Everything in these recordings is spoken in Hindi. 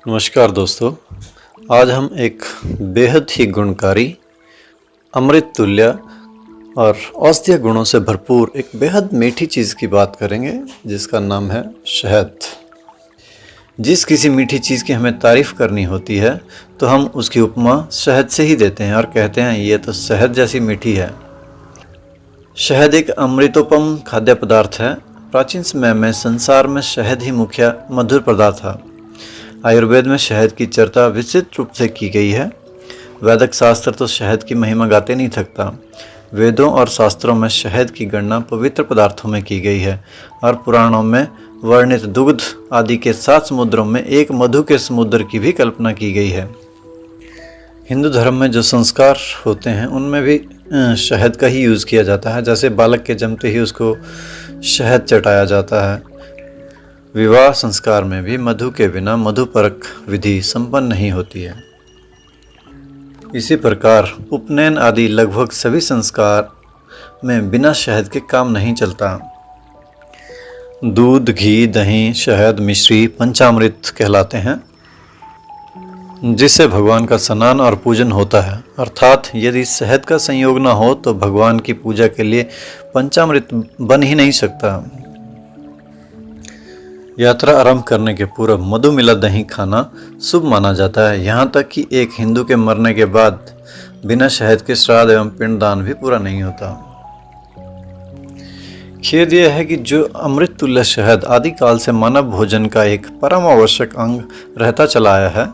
नमस्कार दोस्तों, आज हम एक बेहद ही गुणकारी, अमृत तुल्य और औषधीय गुणों से भरपूर एक बेहद मीठी चीज़ की बात करेंगे जिसका नाम है शहद। जिस किसी मीठी चीज़ की हमें तारीफ़ करनी होती है तो हम उसकी उपमा शहद से ही देते हैं और कहते हैं ये तो शहद जैसी मीठी है। शहद एक अमृतोपम खाद्य पदार्थ है। प्राचीन समय में संसार में शहद ही मुख्य मधुर पदार्थ था। आयुर्वेद में शहद की चर्चा विस्तृत रूप से की गई है। वैदिक शास्त्र तो शहद की महिमा गाते नहीं थकता। वेदों और शास्त्रों में शहद की गणना पवित्र पदार्थों में की गई है और पुराणों में वर्णित दुग्ध आदि के 7 समुद्रों में एक मधु के समुद्र की भी कल्पना की गई है। हिंदू धर्म में जो संस्कार होते हैं उनमें भी शहद का ही यूज़ किया जाता है। जैसे बालक के जन्मते ही उसको शहद चटाया जाता है। विवाह संस्कार में भी मधु के बिना मधुपरक विधि संपन्न नहीं होती है। इसी प्रकार उपनयन आदि लगभग सभी संस्कार में बिना शहद के काम नहीं चलता। दूध, घी, दही, शहद, मिश्री पंचामृत कहलाते हैं, जिससे भगवान का स्नान और पूजन होता है। अर्थात यदि शहद का संयोग न हो तो भगवान की पूजा के लिए पंचामृत बन ही नहीं सकता। यात्रा आरंभ करने के पूर्व मधु मिला दही खाना शुभ माना जाता है। यहाँ तक कि एक हिंदू के मरने के बाद बिना शहद के श्राद्ध एवं पिंडदान भी पूरा नहीं होता। खेद यह है कि जो अमृत तुल्य शहद आदिकाल से मानव भोजन का एक परम आवश्यक अंग रहता चला आया है,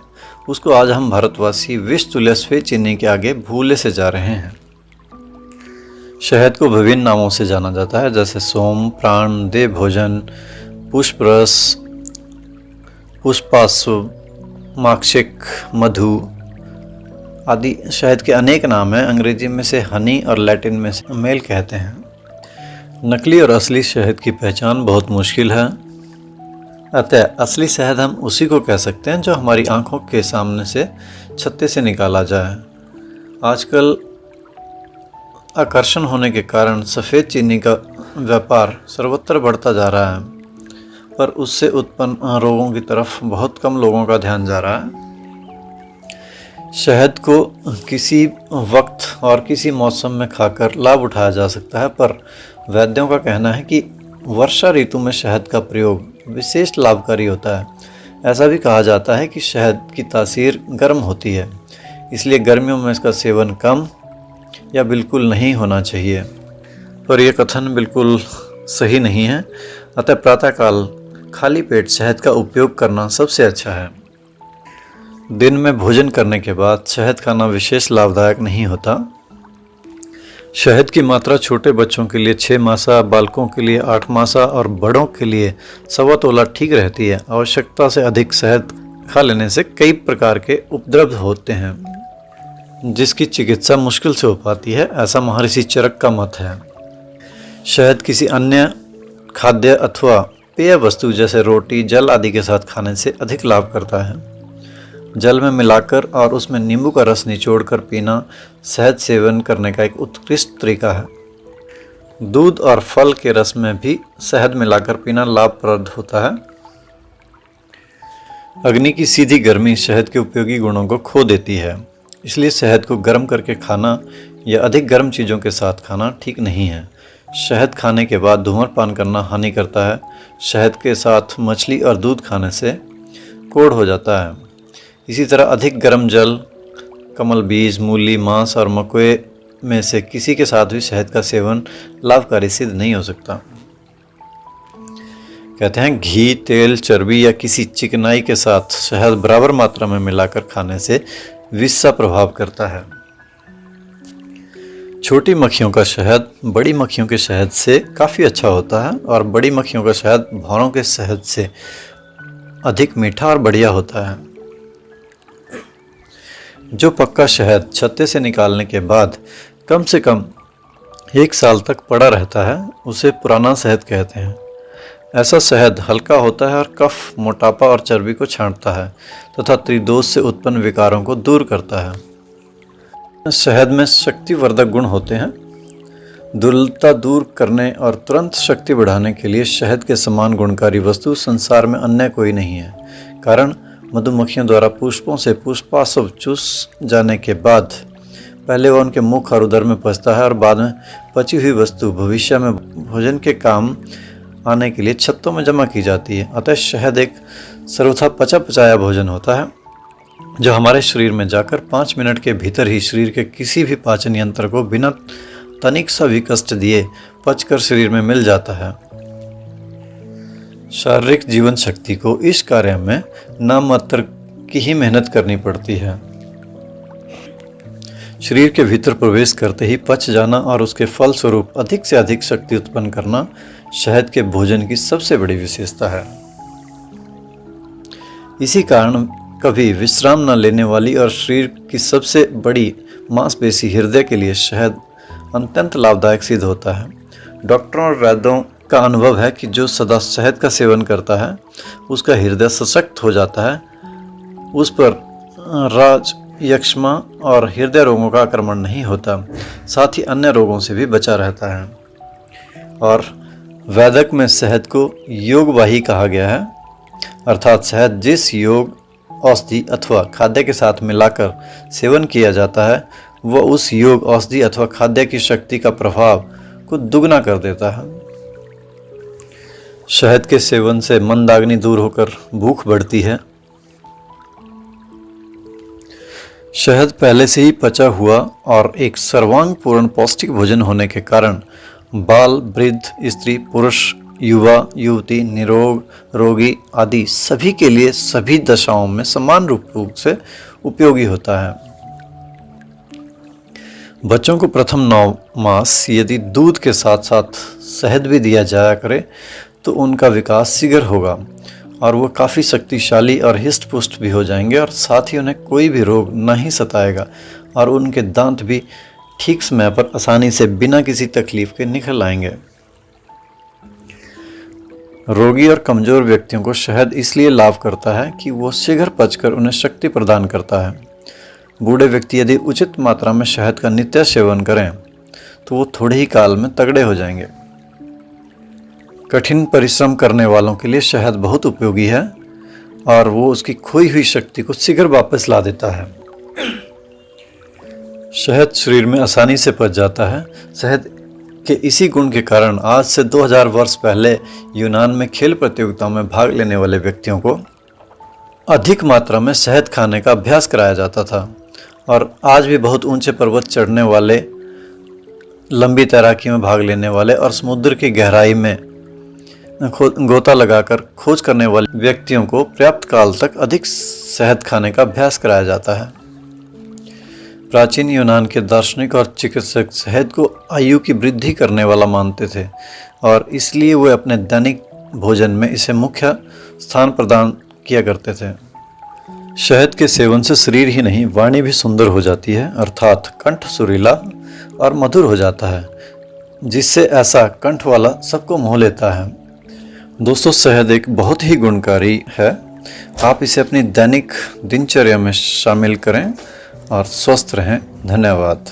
उसको आज हम भारतवासी विष तुल्य श्वेत चीनी के आगे भूले से जा रहे हैं। शहद को विभिन्न नामों से जाना जाता है, जैसे सोम, प्राण, देव भोजन, पुष्परस, पुष्पासु, माक्षिक, मधु आदि शहद के अनेक नाम हैं। अंग्रेजी में से हनी और लैटिन में से मेल कहते हैं। नकली और असली शहद की पहचान बहुत मुश्किल है। अतः असली शहद हम उसी को कह सकते हैं जो हमारी आंखों के सामने से छत्ते से निकाला जाए। आजकल आकर्षण होने के कारण सफ़ेद चीनी का व्यापार सर्वत्र बढ़ता जा रहा है, पर उससे उत्पन्न रोगों की तरफ बहुत कम लोगों का ध्यान जा रहा है। शहद को किसी वक्त और किसी मौसम में खाकर लाभ उठाया जा सकता है, पर वैद्यों का कहना है कि वर्षा ऋतु में शहद का प्रयोग विशेष लाभकारी होता है। ऐसा भी कहा जाता है कि शहद की तासीर गर्म होती है, इसलिए गर्मियों में इसका सेवन कम या बिल्कुल नहीं होना चाहिए, पर यह कथन बिल्कुल सही नहीं है। अतः प्रातःकाल खाली पेट शहद का उपयोग करना सबसे अच्छा है। दिन में भोजन करने के बाद शहद खाना विशेष लाभदायक नहीं होता। शहद की मात्रा छोटे बच्चों के लिए 6 मासा, बालकों के लिए 8 मासा और बड़ों के लिए 1.25 तोला ठीक रहती है। आवश्यकता से अधिक शहद खा लेने से कई प्रकार के उपद्रव होते हैं, जिसकी चिकित्सा मुश्किल से हो पाती है, ऐसा महर्षि चरक का मत है। शहद किसी अन्य खाद्य अथवा पेय वस्तु जैसे रोटी, जल आदि के साथ खाने से अधिक लाभ करता है। जल में मिलाकर और उसमें नींबू का रस निचोड़कर पीना शहद सेवन करने का एक उत्कृष्ट तरीका है। दूध और फल के रस में भी शहद मिलाकर पीना लाभप्रद होता है। अग्नि की सीधी गर्मी शहद के उपयोगी गुणों को खो देती है, इसलिए शहद को गर्म करके खाना या अधिक गर्म चीज़ों के साथ खाना ठीक नहीं है। शहद खाने के बाद धूम्रपान करना हानि करता है। शहद के साथ मछली और दूध खाने से कोढ़ हो जाता है। इसी तरह अधिक गर्म जल, कमल बीज, मूली, मांस और मकोए में से किसी के साथ भी शहद का सेवन लाभकारी सिद्ध नहीं हो सकता। कहते हैं घी, तेल, चर्बी या किसी चिकनाई के साथ शहद बराबर मात्रा में मिलाकर खाने से विष सा प्रभाव करता है। छोटी मक्खियों का शहद बड़ी मक्खियों के शहद से काफ़ी अच्छा होता है और बड़ी मक्खियों का शहद भौरों के शहद से अधिक मीठा और बढ़िया होता है। जो पक्का शहद छत्ते से निकालने के बाद कम से कम 1 साल तक पड़ा रहता है, उसे पुराना शहद कहते हैं। ऐसा शहद हल्का होता है और कफ, मोटापा और चर्बी को छांटता है तथा त्रिदोष से उत्पन्न विकारों को दूर करता है। शहद में शक्तिवर्धक गुण होते हैं। दुर्बलता दूर करने और तुरंत शक्ति बढ़ाने के लिए शहद के समान गुणकारी वस्तु संसार में अन्य कोई नहीं है। कारण मधुमक्खियों द्वारा पुष्पों से पुष्पाशव चूस जाने के बाद पहले वह उनके मुख और उदर में पचता है और बाद में पची हुई वस्तु भविष्य में भोजन के काम आने के लिए छत्तों में जमा की जाती है। अतः शहद एक सर्वथा पचा पचाया भोजन होता है जो हमारे शरीर में जाकर 5 मिनट के भीतर ही शरीर के किसी भी पाचन यंत्र को बिना तनिक सा भी कष्ट दिए पचकर शरीर में मिल जाता है। शारीरिक जीवन शक्ति को इस कार्य में नाम मात्र की ही मेहनत करनी पड़ती है। शरीर के भीतर प्रवेश करते ही पच जाना और उसके फल स्वरूप अधिक से अधिक शक्ति उत्पन्न करना शहद के भोजन की सबसे बड़ी विशेषता है। इसी कारण कभी विश्राम न लेने वाली और शरीर की सबसे बड़ी मांसपेशी हृदय के लिए शहद अत्यंत लाभदायक सिद्ध होता है। डॉक्टरों और वैद्यों का अनुभव है कि जो सदा शहद का सेवन करता है उसका हृदय सशक्त हो जाता है, उस पर राज यक्ष्मा और हृदय रोगों का आक्रमण नहीं होता, साथ ही अन्य रोगों से भी बचा रहता है। और वैदिक में शहद को योगवाही कहा गया है, अर्थात शहद जिस योग औषधि अथवा खाद्य के साथ मिलाकर सेवन किया जाता है वह उस योग औषधि अथवा खाद्य की शक्ति का प्रभाव को दुगना कर देता है। शहद के सेवन से मंदाग्नि दूर होकर भूख बढ़ती है। शहद पहले से ही पचा हुआ और एक सर्वांग पूर्ण पौष्टिक भोजन होने के कारण बाल, वृद्ध, स्त्री, पुरुष, युवा, युवती, निरोग, रोगी आदि सभी के लिए सभी दशाओं में समान रूप से उपयोगी होता है। बच्चों को प्रथम 9 मास यदि दूध के साथ साथ शहद भी दिया जाया करे तो उनका विकास शीघ्र होगा और वो काफ़ी शक्तिशाली और हिष्ट पुष्ट भी हो जाएंगे और साथ ही उन्हें कोई भी रोग नहीं सताएगा और उनके दांत भी ठीक समय पर आसानी से बिना किसी तकलीफ के निकल आएंगे। रोगी और कमज़ोर व्यक्तियों को शहद इसलिए लाभ करता है कि वो शीघ्र पचकर उन्हें शक्ति प्रदान करता है। बूढ़े व्यक्ति यदि उचित मात्रा में शहद का नित्य सेवन करें तो वो थोड़े ही काल में तगड़े हो जाएंगे। कठिन परिश्रम करने वालों के लिए शहद बहुत उपयोगी है और वो उसकी खोई हुई शक्ति को शीघ्र वापस ला देता है। शहद शरीर में आसानी से पच जाता है। शहद के इसी गुण के कारण आज से 2000 वर्ष पहले यूनान में खेल प्रतियोगिताओं में भाग लेने वाले व्यक्तियों को अधिक मात्रा में शहद खाने का अभ्यास कराया जाता था और आज भी बहुत ऊंचे पर्वत चढ़ने वाले, लंबी तैराकी में भाग लेने वाले और समुद्र की गहराई में गोता लगाकर खोज करने वाले व्यक्तियों को पर्याप्त काल तक अधिक शहद खाने का अभ्यास कराया जाता है। प्राचीन यूनान के दार्शनिक और चिकित्सक शहद को आयु की वृद्धि करने वाला मानते थे और इसलिए वे अपने दैनिक भोजन में इसे मुख्य स्थान प्रदान किया करते थे। शहद के सेवन से शरीर ही नहीं वाणी भी सुंदर हो जाती है, अर्थात कंठ सुरीला और मधुर हो जाता है, जिससे ऐसा कंठ वाला सबको मोह लेता है। दोस्तों, शहद एक बहुत ही गुणकारी है। आप इसे अपनी दैनिक दिनचर्या में शामिल करें और स्वस्थ रहें। धन्यवाद।